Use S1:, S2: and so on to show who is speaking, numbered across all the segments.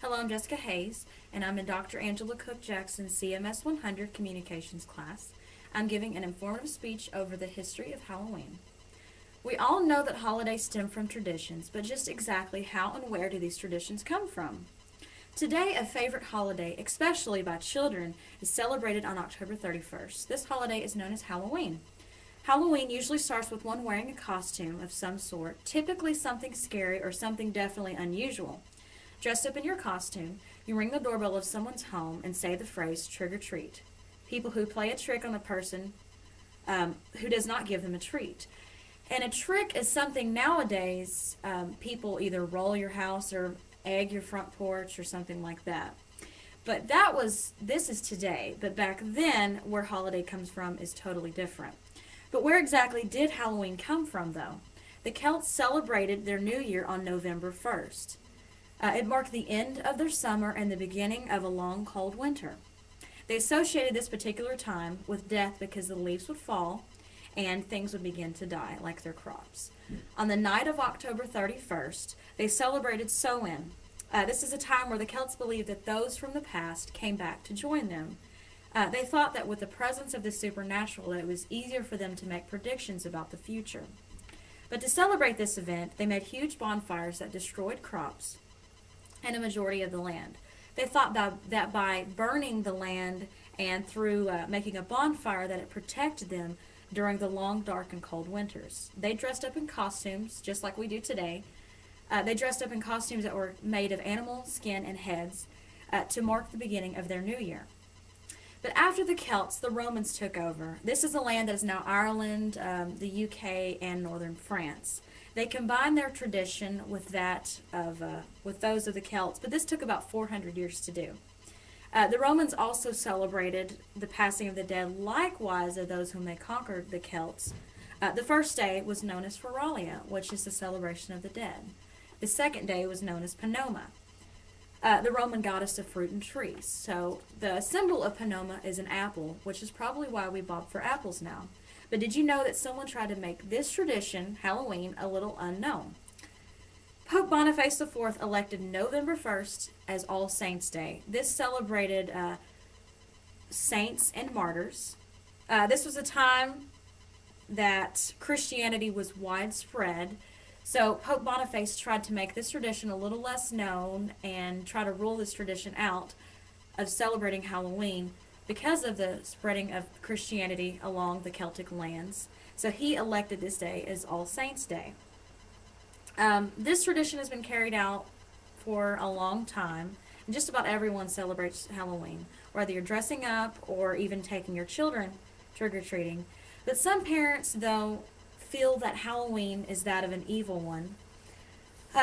S1: Hello, I'm Jessica Hayes, and I'm in Dr. Angela Cook Jackson's CMS 100 Communications class. I'm giving an informative speech over the history of Halloween. We all know that holidays stem from traditions, but just exactly how and where do these traditions come from? Today, a favorite holiday, especially by children, is celebrated on October 31st. This holiday is known as Halloween. Halloween usually starts with one wearing a costume of some sort, typically something scary or something definitely unusual. Dressed up in your costume, you ring the doorbell of someone's home and say the phrase trick or treat. People who play a trick on the person who does not give them a treat. And a trick is something nowadays people either roll your house or egg your front porch or something like that. But this is today, but back then where holiday comes from is totally different. But where exactly did Halloween come from though? The Celts celebrated their new year on November 1st. It marked the end of their summer and the beginning of a long, cold winter. They associated this particular time with death because the leaves would fall and things would begin to die, like their crops. On the night of October 31st, they celebrated Samhain. This is a time where the Celts believed that those from the past came back to join them. They thought that with the presence of the supernatural, that it was easier for them to make predictions about the future. But to celebrate this event, they made huge bonfires that destroyed crops and a majority of the land. They thought that by burning the land and through making a bonfire that it protected them during the long, dark, and cold winters. They dressed up in costumes, just like we do today. They dressed up in costumes that were made of animal skin and heads to mark the beginning of their new year. But after the Celts, the Romans took over. This is a land that is now Ireland, the UK, and northern France. They combined their tradition with those of the Celts, but this took about 400 years to do. The Romans also celebrated the passing of the dead, likewise of those whom they conquered, the Celts. The first day was known as Feralia, which is the celebration of the dead. The second day was known as Panoma, the Roman goddess of fruit and trees. So the symbol of Panoma is an apple, which is probably why we bob for apples now. But did you know that someone tried to make this tradition, Halloween, a little unknown? Pope Boniface IV elected November 1st as All Saints' Day. This celebrated saints and martyrs. This was a time that Christianity was widespread, so Pope Boniface tried to make this tradition a little less known and try to rule this tradition out of celebrating Halloween because of the spreading of Christianity along the Celtic lands. So he elected this day as All Saints' Day. This tradition has been carried out for a long time, and just about everyone celebrates Halloween, whether you're dressing up or even taking your children trick-or-treating. But some parents, though, feel that Halloween is that of an evil one.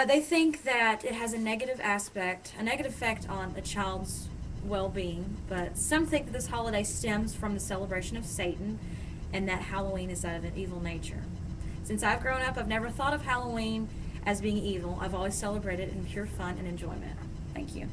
S1: They think that it has a negative effect on a child's well-being, but some think that this holiday stems from the celebration of Satan and that Halloween is that of an evil nature. Since I've grown up, I've never thought of Halloween as being evil. I've always celebrated it in pure fun and enjoyment. Thank you.